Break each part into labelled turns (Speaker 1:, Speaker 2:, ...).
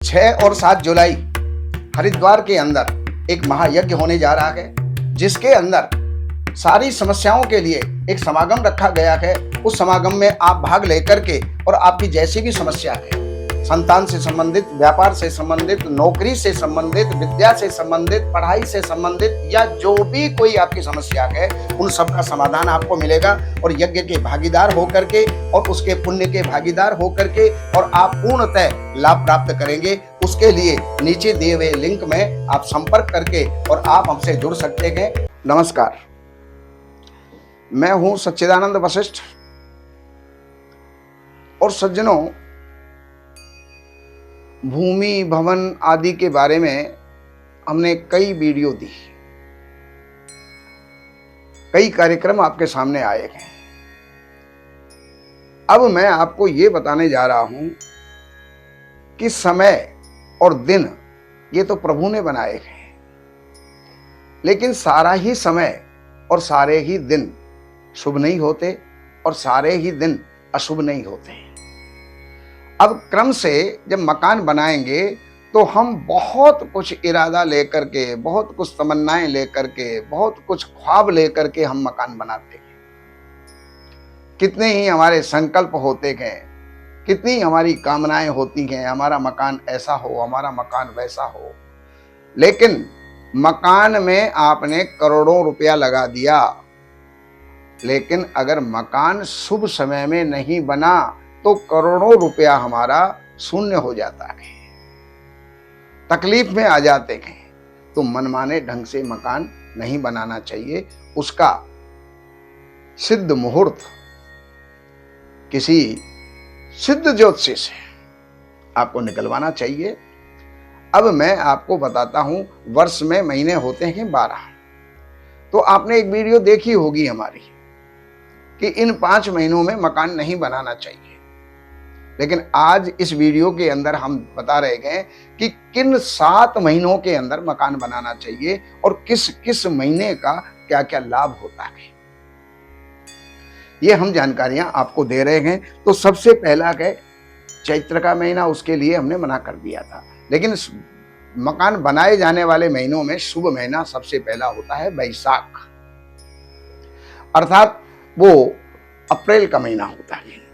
Speaker 1: 6 और 7 जुलाई हरिद्वार के अंदर एक महायज्ञ होने जा रहा है, जिसके अंदर सारी समस्याओं के लिए एक समागम रखा गया है। उस समागम में आप भाग लेकर के और आपकी जैसी भी समस्या है, संतान से संबंधित, व्यापार से संबंधित, नौकरी से संबंधित, विद्या से संबंधित, पढ़ाई से संबंधित या जो भी कोई आपकी समस्या है, उन सब का समाधान आपको मिलेगा। और यज्ञ के भागीदार होकर के और उसके पुण्य के भागीदार होकर के और आप पूर्णतः लाभ प्राप्त करेंगे। उसके लिए नीचे दिए हुए लिंक में आप संपर्क करके और आप हमसे जुड़ सकते हैं। नमस्कार, मैं हूं सच्चिदानंद वशिष्ठ। और सज्जनों, भूमि भवन आदि के बारे में हमने कई वीडियो दी, कई कार्यक्रम आपके सामने आए हैं। अब मैं आपको ये बताने जा रहा हूं कि समय और दिन ये तो प्रभु ने बनाए हैं, लेकिन सारा ही समय और सारे ही दिन शुभ नहीं होते और सारे ही दिन अशुभ नहीं होते। अब क्रम से जब मकान बनाएंगे तो हम बहुत कुछ इरादा लेकर के, बहुत कुछ तमन्नाएं लेकर के, बहुत कुछ ख्वाब लेकर के हम मकान बनाते हैं। कितने ही हमारे संकल्प होते हैं, कितनी हमारी कामनाएं होती हैं, हमारा मकान ऐसा हो, हमारा मकान वैसा हो। लेकिन मकान में आपने करोड़ों रुपया लगा दिया, लेकिन अगर मकान शुभ समय में नहीं बना तो करोड़ों रुपया हमारा शून्य हो जाता है, तकलीफ में आ जाते हैं। तो मनमाने ढंग से मकान नहीं बनाना चाहिए। उसका सिद्ध मुहूर्त किसी सिद्ध ज्योतिषी से आपको निकलवाना चाहिए। अब मैं आपको बताता हूं, वर्ष में महीने होते हैं 12। तो आपने एक वीडियो देखी होगी हमारी कि इन 5 महीनों में मकान नहीं बनाना चाहिए। लेकिन आज इस वीडियो के अंदर हम बता रहे हैं कि किन 7 महीनों के अंदर मकान बनाना चाहिए और किस किस महीने का क्या क्या लाभ होता है, ये हम जानकारियां आपको दे रहे हैं। तो सबसे पहला है चैत्र का महीना, उसके लिए हमने मना कर दिया था। लेकिन मकान बनाए जाने वाले महीनों में शुभ महीना सबसे पहला होता है बैसाख, अर्थात वो अप्रैल का महीना होता है,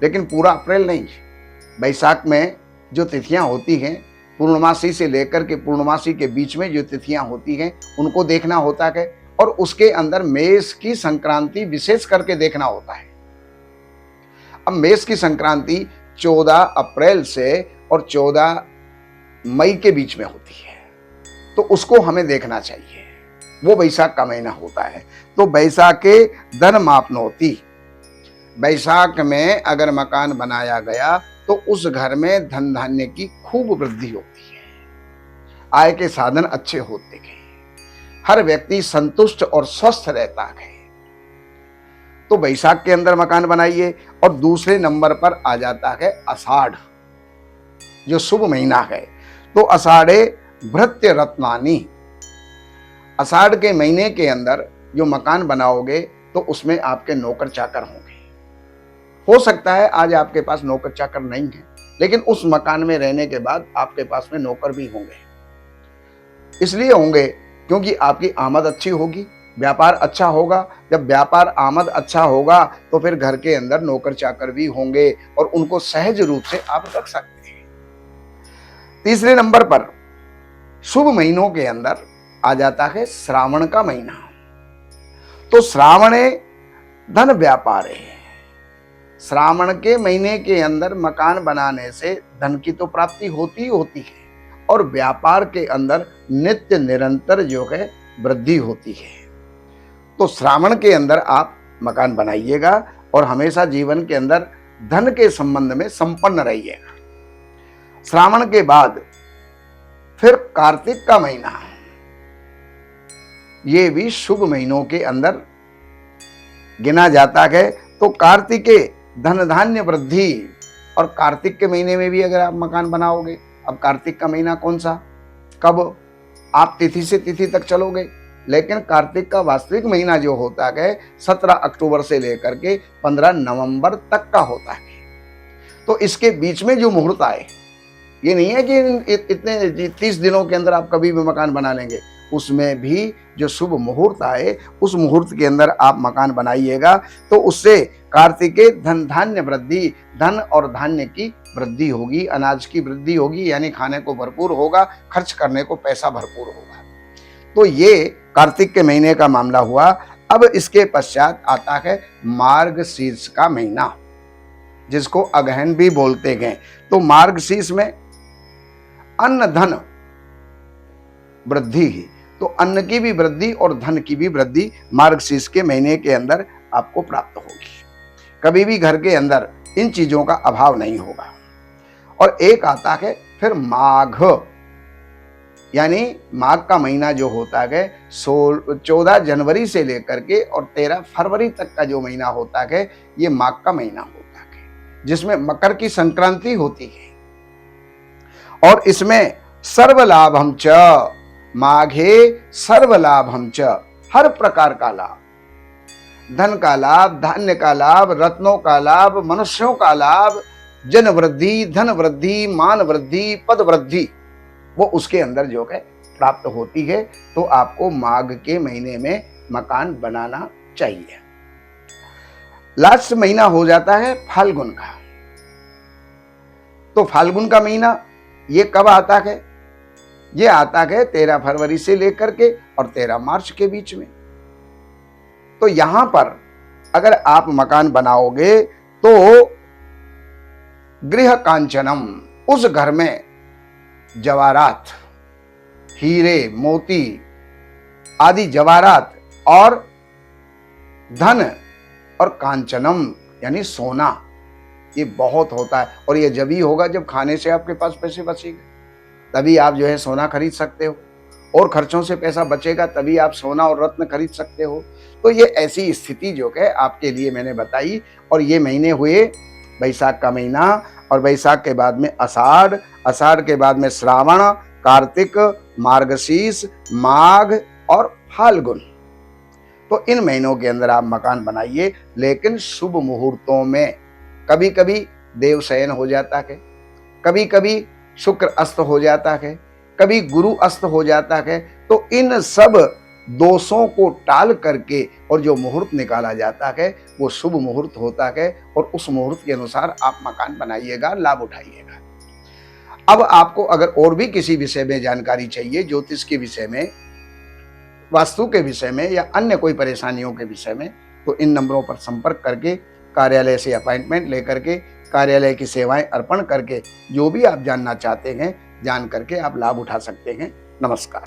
Speaker 1: लेकिन पूरा अप्रैल नहीं। बैसाख में जो तिथियां होती हैं, पूर्णमासी से लेकर के पूर्णमासी के बीच में जो तिथियां होती हैं, उनको देखना होता है। और उसके अंदर मेष की संक्रांति विशेष करके देखना होता है। अब मेष की संक्रांति 14 अप्रैल से और 14 मई के बीच में होती है, तो उसको हमें देखना चाहिए। वो बैसाख का महीना होता है। तो बैसाखे धन मापनोति, बैसाख में अगर मकान बनाया गया तो उस घर में धन धान्य की खूब वृद्धि होती है, आय के साधन अच्छे होते हैं, हर व्यक्ति संतुष्ट और स्वस्थ रहता है। तो बैसाख के अंदर मकान बनाइए। और दूसरे नंबर पर आ जाता है आषाढ़, जो शुभ महीना है। तो आषाढ़े भृत्य रत्नानि, आषाढ़ के महीने के अंदर जो मकान बनाओगे तो उसमें आपके नौकर चाकर होंगे। हो सकता है आज आपके पास नौकर चाकर नहीं है, लेकिन उस मकान में रहने के बाद आपके पास में नौकर भी होंगे। इसलिए होंगे क्योंकि आपकी आमद अच्छी होगी, व्यापार अच्छा होगा। जब व्यापार आमद अच्छा होगा तो फिर घर के अंदर नौकर चाकर भी होंगे और उनको सहज रूप से आप रख सकते हैं। तीसरे नंबर पर शुभ महीनों के अंदर आ जाता है श्रावण का महीना। तो श्रावणे धन व्यापार है। श्रावण के महीने के अंदर मकान बनाने से धन की तो प्राप्ति होती होती है और व्यापार के अंदर नित्य निरंतर जो है वृद्धि होती है। तो श्रावण के अंदर आप मकान बनाइएगा और हमेशा जीवन के अंदर धन के संबंध में संपन्न रहिएगा। श्रावण के बाद फिर कार्तिक का महीना, ये भी शुभ महीनों के अंदर गिना जाता है। तो कार्तिके धन धान्य वृद्धि। और कार्तिक के महीने में भी अगर आप मकान बनाओगे, अब कार्तिक का महीना कौन सा, कब आप तिथि से तिथि तक चलोगे, लेकिन कार्तिक का वास्तविक महीना जो होता है 17 अक्टूबर से लेकर के 15 नवंबर तक का होता है। तो इसके बीच में जो मुहूर्त आए ये नहीं है कि इतने 30 दिनों के अंदर आप कभी भी मकान बना लेंगे। उसमें भी जो शुभ मुहूर्त आए उस मुहूर्त के अंदर आप मकान बनाइएगा, तो उससे कार्तिकेय धन धान्य वृद्धि, धन और धान्य की वृद्धि होगी, अनाज की वृद्धि होगी, यानी खाने को भरपूर होगा, खर्च करने को पैसा भरपूर होगा। तो ये कार्तिक के महीने का मामला हुआ। अब इसके पश्चात आता है मार्गशीर्ष का महीना, जिसको अगहन भी बोलते हैं। तो मार्गशीर्ष में अन्न धन वृद्धि ही, तो अन्न की भी वृद्धि और धन की भी वृद्धि मार्गशीर्ष के महीने के अंदर आपको प्राप्त होगी। कभी भी घर के अंदर इन चीजों का अभाव नहीं होगा। और एक आता है फिर माघ, यानी माघ का महीना जो होता है 14 जनवरी से लेकर के और 13 फरवरी तक का जो महीना होता है, ये माघ का महीना होता है, जिसमें मकर की संक्रांति होती है। और इसमें सर्वलाभम च, माघे सर्वलाभम च, हर प्रकार का लाभ, धन का लाभ, धान्य का लाभ, रत्नों का लाभ, मनुष्यों का लाभ, जन वृद्धि, धन वृद्धि, मान वृद्धि, पद वृद्धि, वो उसके अंदर जो है प्राप्त होती है। तो आपको माघ के महीने में मकान बनाना चाहिए। लास्ट महीना हो जाता है फाल्गुन का। तो फाल्गुन का महीना ये कब आता है? ये आता है 13 फरवरी से लेकर के और 13 मार्च के बीच में। तो यहां पर अगर आप मकान बनाओगे तो गृह कांचनम, उस घर में जवाहरात, हीरे मोती आदि जवाहरात और धन और कांचनम यानी सोना, ये बहुत होता है। और ये जब ही होगा जब खाने से आपके पास पैसे बचेंगे, तभी आप जो है सोना खरीद सकते हो, और खर्चों से पैसा बचेगा तभी आप सोना और रत्न खरीद सकते हो। तो ये ऐसी स्थिति जो है आपके लिए मैंने बताई। और ये महीने हुए बैसाख का महीना, और बैसाख के बाद में आषाढ़, आषाढ़ के बाद में श्रावण, कार्तिक, मार्गशीर्ष, माघ और फाल्गुन। तो इन महीनों के अंदर आप मकान बनाइए, लेकिन शुभ मुहूर्तों में। कभी कभी देव शयन हो जाता है, कभी कभी शुक्र अस्त हो जाता है, कभी गुरु अस्त हो जाता है। तो इन सब दोषों को टाल करके और जो मुहूर्त निकाला जाता है वो शुभ मुहूर्त होता है, और उस मुहूर्त के अनुसार आप मकान बनाइएगा, लाभ उठाइएगा। अब आपको अगर और भी किसी विषय में जानकारी चाहिए, ज्योतिष के विषय में, वास्तु के विषय में, या अन्य कोई परेशानियों के विषय में, तो इन नंबरों पर संपर्क करके कार्यालय से अपॉइंटमेंट लेकर के कार्यालय की सेवाएं अर्पण करके जो भी आप जानना चाहते हैं जान करके आप लाभ उठा सकते हैं। नमस्कार।